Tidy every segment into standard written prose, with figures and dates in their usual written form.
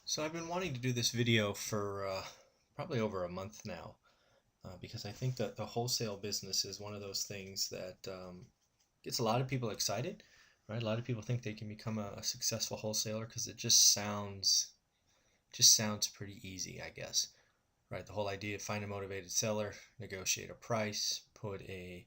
So I've been wanting to do this video for probably over a month now because I think that the wholesale business is one of those things that gets a lot of people excited, right? A lot of people think they can become a successful wholesaler because it just sounds pretty easy, I guess, right? The whole idea of find a motivated seller, negotiate a price, put a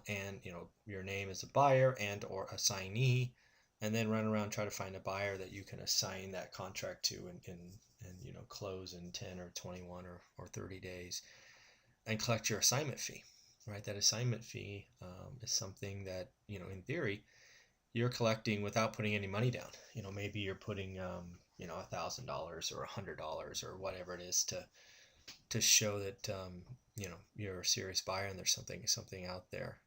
and your name as a buyer and or assignee, and then run around try to find a buyer that you can assign that contract to and close in 10 or 21 or 30 days and collect your assignment fee, right? That assignment fee is something that in theory you're collecting without putting any money down. Maybe you're putting $1,000 or $100 or whatever it is to show that you're a serious buyer and there's something out there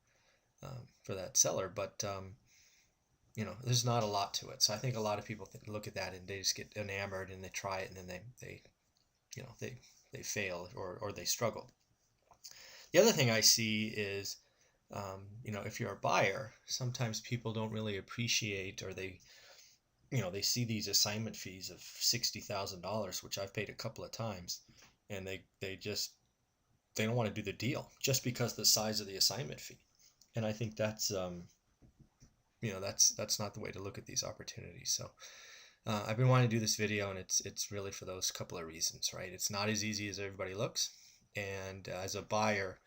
for that seller. But there's not a lot to it. So I think a lot of people look at that and they just get enamored and they try it and then they fail or they struggle. The other thing I see is if you're a buyer, sometimes people don't really appreciate, or they see these assignment fees of $60,000, which I've paid a couple of times, and they don't want to do the deal just because of the size of the assignment fee. And I think that's that's not the way to look at these opportunities. So I've been wanting to do this video, and it's really for those couple of reasons, right? It's not as easy as everybody looks, and as a buyer,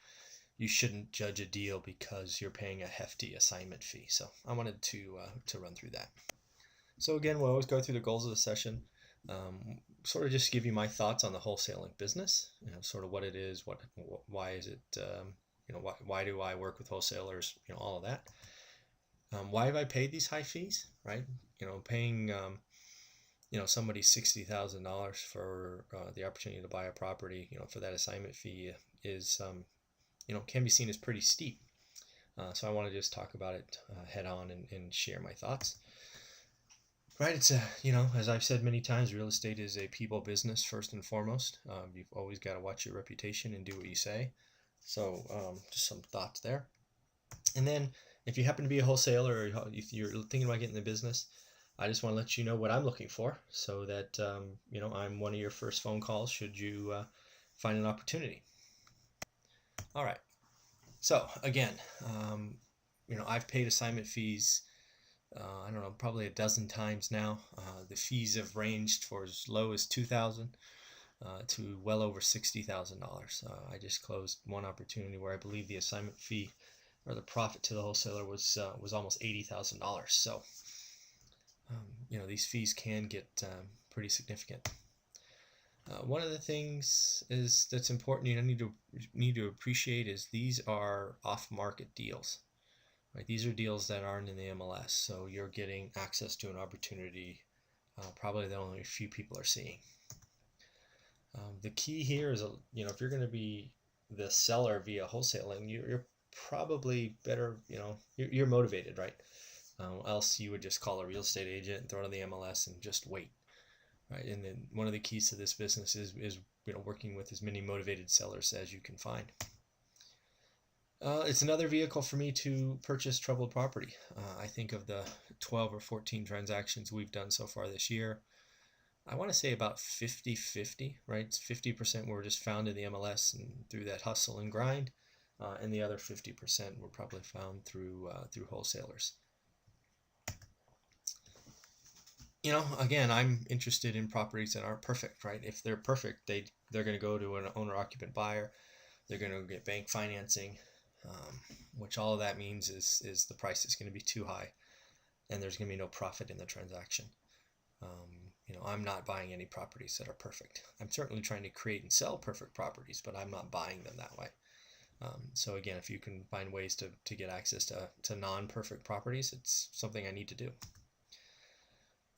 you shouldn't judge a deal because you're paying a hefty assignment fee. So I wanted to run through that. So again, we'll always go through the goals of the session. Sort of just give you my thoughts on the wholesaling business. Sort of what it is, why is it, why do I work with wholesalers? All of that. Why have I paid these high fees, right? Paying somebody $60,000 for the opportunity to buy a property, for that assignment fee is can be seen as pretty steep. So I want to just talk about it head on and share my thoughts. Right, it's as I've said many times, real estate is a people business first and foremost. You've always got to watch your reputation and do what you say. So just some thoughts there. And then if you happen to be a wholesaler or if you're thinking about getting in the business, I just want to let you know what I'm looking for so that I'm one of your first phone calls should you find an opportunity. All right. So again, I've paid assignment fees I don't know, probably a dozen times now. The fees have ranged for as low as $2,000 to well over $60,000. I just closed one opportunity where I believe the assignment fee or the profit to the wholesaler was almost $80,000. So these fees can get pretty significant. One of the things that's important you need to appreciate is these are off-market deals. Right, these are deals that aren't in the MLS, so you're getting access to an opportunity probably that only a few people are seeing. The key here is, if you're going to be the seller via wholesaling, you're probably better, you're motivated, right? Else you would just call a real estate agent and throw it on the MLS and just wait, right? And then one of the keys to this business is working with as many motivated sellers as you can find. It's another vehicle for me to purchase troubled property. I think of the 12 or 14 transactions we've done so far this year, I want to say about 50-50, right? It's 50% were just found in the MLS and through that hustle and grind, and the other 50% were probably found through wholesalers. Again, I'm interested in properties that aren't perfect, right? If they're perfect, they're going to go to an owner-occupant buyer. They're going to get bank financing. Which all of that means is the price is going to be too high and there's going to be no profit in the transaction. I'm not buying any properties that are perfect. I'm certainly trying to create and sell perfect properties, but I'm not buying them that way. So again, if you can find ways to get access to non-perfect properties, it's something I need to do.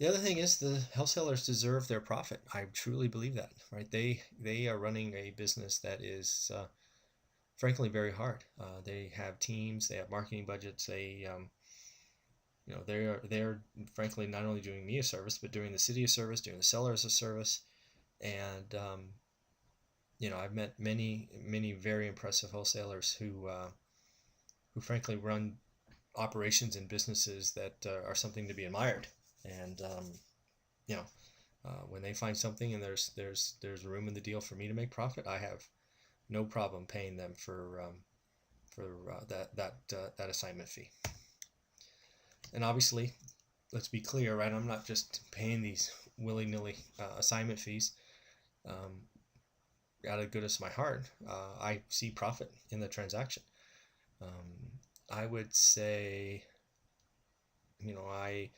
The other thing is the wholesalers deserve their profit. I truly believe that, right? They are running a business that is frankly very hard. They have teams, they have marketing budgets, they're frankly not only doing me a service, but doing the city a service, doing the sellers a service. And I've met many very impressive wholesalers who frankly run operations and businesses that are something to be admired. And When they find something and there's room in the deal for me to make profit, I have no problem paying them for that assignment fee. And obviously, let's be clear, right? I'm not just paying these willy-nilly assignment fees out of the goodness of my heart. I see profit in the transaction. I would say, I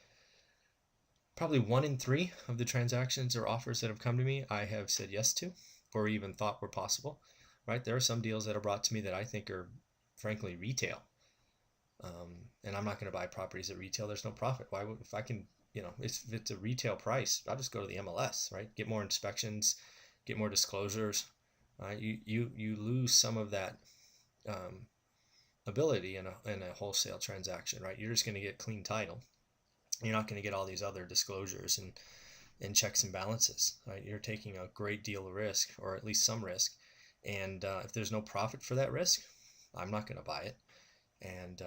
probably 1 in 3 of the transactions or offers that have come to me, I have said yes to, or even thought were possible. Right? There are some deals that are brought to me that I think are, frankly, retail. And I'm not going to buy properties at retail. There's no profit. Why would, if I can, if it's a retail price, I'll just go to the MLS, right? Get more inspections, get more disclosures. You lose some of that ability in a wholesale transaction, right? You're just going to get clean title. You're not going to get all these other disclosures and checks and balances, right? You're taking a great deal of risk, or at least some risk. And if there's no profit for that risk, I'm not going to buy it. And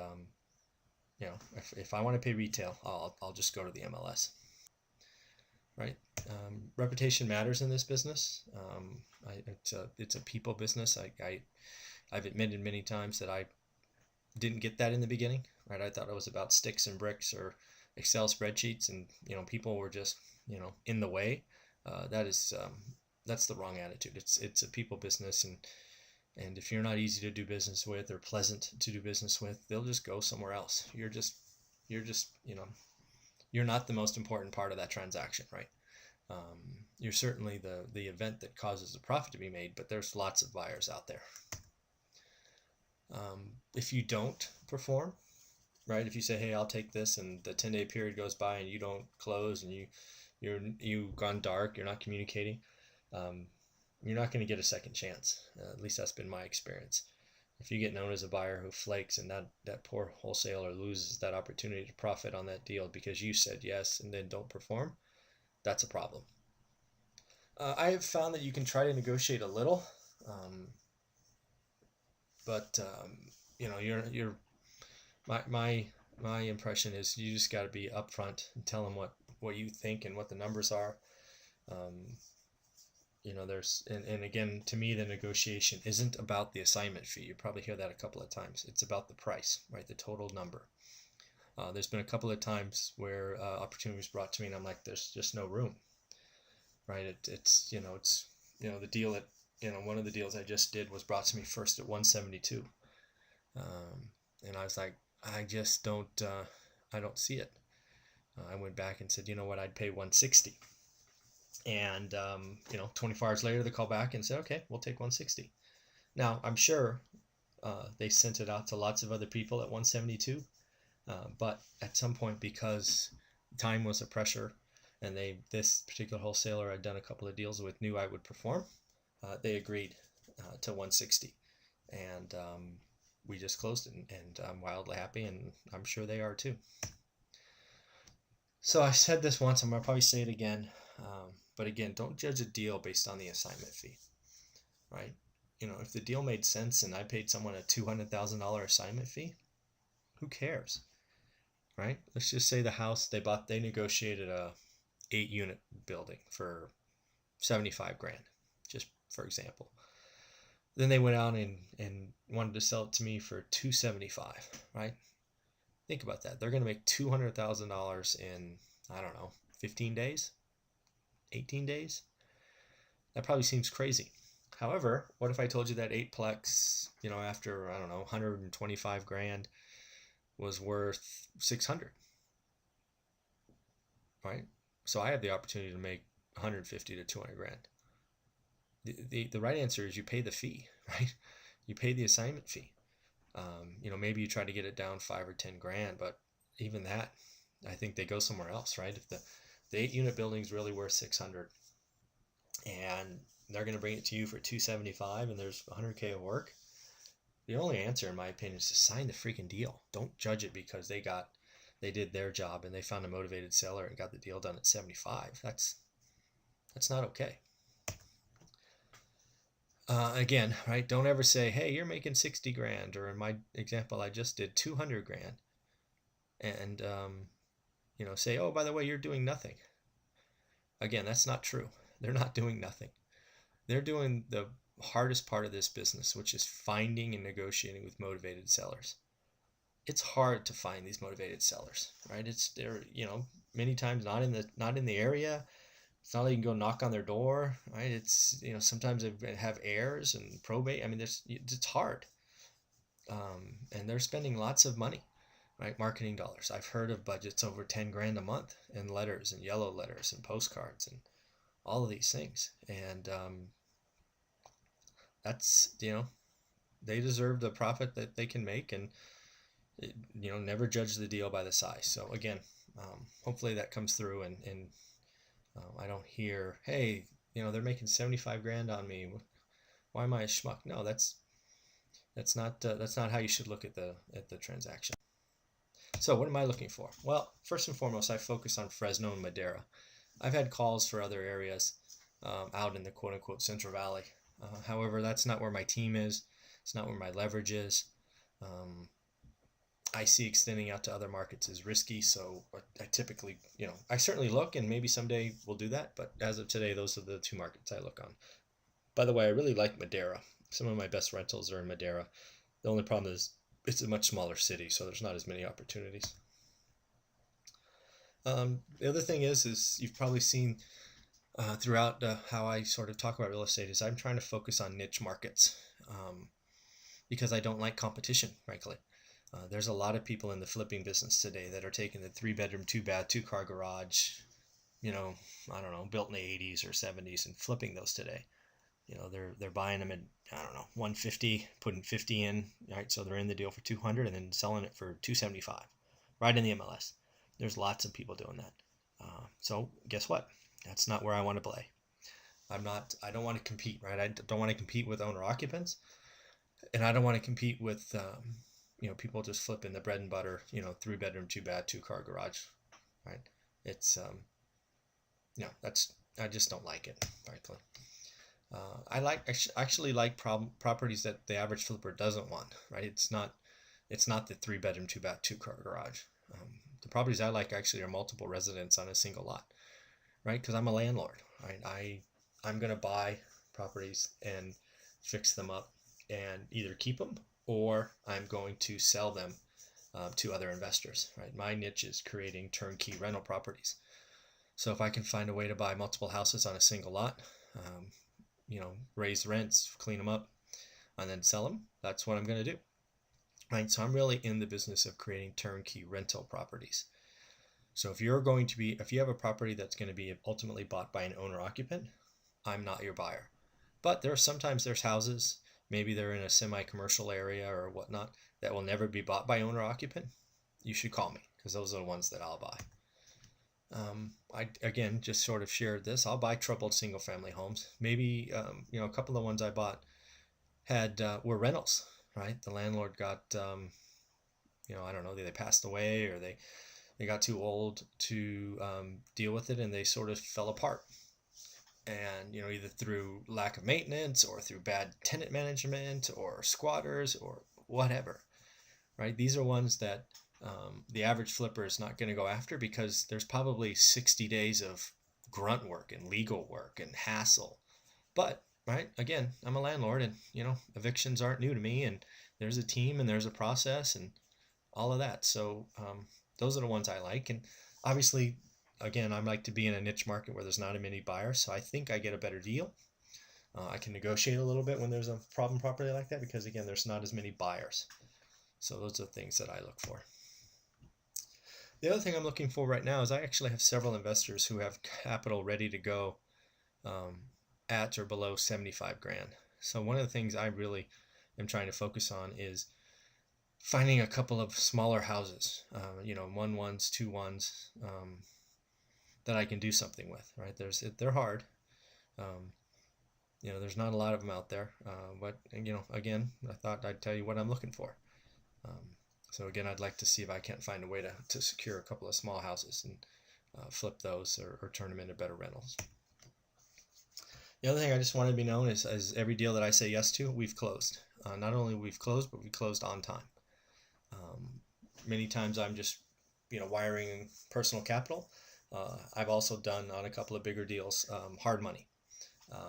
if I want to pay retail, I'll just go to the MLS. Right? Reputation matters in this business. It's a people business. I've admitted many times that I didn't get that in the beginning. Right? I thought it was about sticks and bricks or Excel spreadsheets, and people were just in the way. That's the wrong attitude. It's a people business, and if you're not easy to do business with or pleasant to do business with, they'll just go somewhere else. You're not the most important part of that transaction, right? You're certainly the event that causes the profit to be made, but there's lots of buyers out there. If you don't perform, right? If you say, hey, I'll take this, and the 10-day period goes by and you don't close, and you've gone dark, you're not communicating, you're not going to get a second chance. At least that's been my experience. If you get known as a buyer who flakes, and that poor wholesaler loses that opportunity to profit on that deal because you said yes and then don't perform, that's a problem. I have found that you can try to negotiate a little, but my impression is you just got to be upfront and tell them what you think and what the numbers are. And again, to me, the negotiation isn't about the assignment fee. You probably hear that a couple of times. It's about the price, right? The total number. There's been a couple of times where opportunity was brought to me, and I'm like, there's just no room, right? It's the deal that one of the deals I just did was brought to me first at 172, and I was like, I just don't see it. I went back and said, you know what, I'd pay 160. And 24 hours later, they call back and say, okay, we'll take 160. Now, I'm sure they sent it out to lots of other people at 172, but at some point, because time was a pressure, and this particular wholesaler I'd done a couple of deals with knew I would perform, they agreed to 160, and we just closed it, and I'm wildly happy, and I'm sure they are too. So I said this once, I'm going to probably say it again. But again, don't judge a deal based on the assignment fee, right? If the deal made sense and I paid someone a $200,000 assignment fee, who cares, right? Let's just say the house they negotiated a 8-unit building for $75,000, just for example. Then they went out and wanted to sell it to me for $275,000, right? Think about that. They're going to make $200,000 in, I don't know, 15 days? 18 days? That probably seems crazy. However, what if I told you that 8-plex, after, I don't know, $125,000 was worth $600,000, right? So I have the opportunity to make $150,000 to $200,000. The right answer is you pay the fee, right? You pay the assignment fee. Maybe you try to get it down $5,000 or $10,000, but even that, I think they go somewhere else, right? If the 8-unit building is really worth $600,000, and they're going to bring it to you for $275,000, and there's $100,000 of work, the only answer, in my opinion, is to sign the freaking deal. Don't judge it because they did their job and they found a motivated seller and got the deal done at $75,000. That's not okay. Again, right? Don't ever say, hey, you're making $60,000, or in my example, I just did $200,000, and say, oh, by the way, you're doing nothing. Again, that's not true. They're not doing nothing. They're doing the hardest part of this business, which is finding and negotiating with motivated sellers. It's hard to find these motivated sellers, right? They're, many times not in the area. It's not like you can go knock on their door, right? It's, sometimes they have heirs and probate. I mean, it's hard. And they're spending lots of money, right? Marketing dollars. I've heard of budgets over 10 grand a month in letters and yellow letters and postcards and all of these things. And that's, they deserve the profit that they can make, and, never judge the deal by the size. So again, hopefully that comes through, and I don't hear, hey, they're making 75 grand on me. Why am I a schmuck? No, that's not how you should look at the transaction. So what am I looking for? Well, first and foremost, I focus on Fresno and Madera. I've had calls for other areas out in the quote-unquote Central Valley. However, that's not where my team is. It's not where my leverage is. I see extending out to other markets is risky, so I typically, I certainly look, and maybe someday we'll do that, but as of today, those are the two markets I look on. By the way, I really like Madera. Some of my best rentals are in Madera. The only problem is it's a much smaller city, so there's not as many opportunities. The other thing is you've probably seen throughout how I sort of talk about real estate is I'm trying to focus on niche markets because I don't like competition, frankly. There's a lot of people in the flipping business today that are taking the 3-bedroom, 2-bath, 2-car garage, I don't know, built in the 80s or 70s and flipping those today. They're buying them at, I don't know, 150, putting 50 in, right? So they're in the deal for 200 and then selling it for 275, right in the MLS. There's lots of people doing that. So guess what? That's not where I want to play. I don't want to compete, right? I don't want to compete with owner occupants, and I don't want to compete with, people just flipping the bread and butter, 3-bedroom, 2-bath, 2-car garage, right? It's, I just don't like it, frankly. I actually like properties that the average flipper doesn't want, right? It's not the 3-bedroom, 2-bath, 2-car garage. The properties I like actually are multiple residents on a single lot, right? Because I'm a landlord, right? I'm going to buy properties and fix them up and either keep them or I'm going to sell them to other investors, right? My niche is creating turnkey rental properties. So if I can find a way to buy multiple houses on a single lot, raise rents, clean them up, and then sell them, that's what I'm going to do. Right? So I'm really in the business of creating turnkey rental properties. So if you have a property that's going to be ultimately bought by an owner occupant, I'm not your buyer. But sometimes there's houses, maybe they're in a semi-commercial area or whatnot, that will never be bought by owner occupant. You should call me because those are the ones that I'll buy. I, again, just sort of shared this. I'll buy troubled single family homes. Maybe, a couple of the ones I bought were rentals, right? The landlord got, I don't know, they passed away or they got too old to deal with it and they sort of fell apart. And, either through lack of maintenance or through bad tenant management or squatters or whatever, right? These are ones that the average flipper is not going to go after because there's probably 60 days of grunt work and legal work and hassle. But, right, again, I'm a landlord and, evictions aren't new to me and there's a team and there's a process and all of that. So those are the ones I like. And obviously, again, I like to be in a niche market where there's not as many buyers. So I think I get a better deal. I can negotiate a little bit when there's a problem property like that because, again, there's not as many buyers. So those are things that I look for. The other thing I'm looking for right now is I actually have several investors who have capital ready to go at or below 75 grand. So one of the things I really am trying to focus on is finding a couple of smaller houses, 1-1s, 2-1s, that I can do something with, right? They're hard. There's not a lot of them out there, but again, I thought I'd tell you what I'm looking for. So again, I'd like to see if I can't find a way to secure a couple of small houses and flip those or turn them into better rentals. The other thing I just wanted to be known is every deal that I say yes to, we've closed. Not only we've closed, but we closed on time. Many times I'm just, wiring personal capital. I've also done on a couple of bigger deals hard money.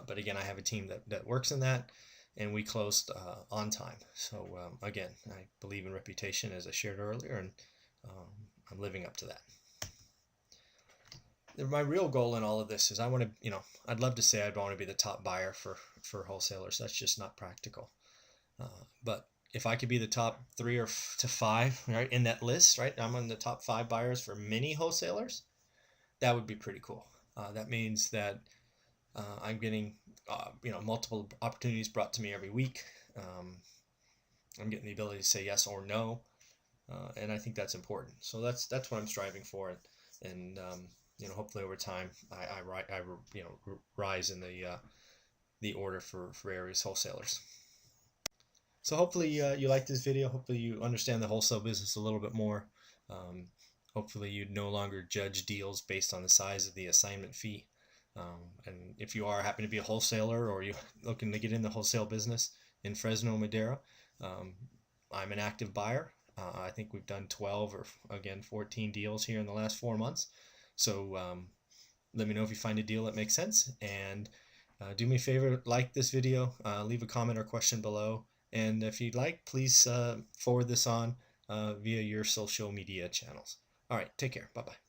But again, I have a team that works in that, and we closed on time. So again, I believe in reputation, as I shared earlier, and I'm living up to that. My real goal in all of this is I want to, I'd love to say I'd want to be the top buyer for wholesalers. That's just not practical. But if I could be the top 3 to 5, right, in that list, right, I'm on the top 5 buyers for many wholesalers, that would be pretty cool. That means that I'm getting, multiple opportunities brought to me every week. I'm getting the ability to say yes or no, and I think that's important. So that's what I'm striving for, and hopefully over time I rise in the order for areas wholesalers. So hopefully you like this video. Hopefully you understand the wholesale business a little bit more. Hopefully you no longer judge deals based on the size of the assignment fee. And if you happen to be a wholesaler, or you're looking to get in the wholesale business in Fresno, Madera, I'm an active buyer. I think we've done 12 or again 14 deals here in the last 4 months. So let me know if you find a deal that makes sense, and do me a favor, like this video, leave a comment or question below, and if you'd like, please forward this on via your social media channels. All right, take care. Bye-bye.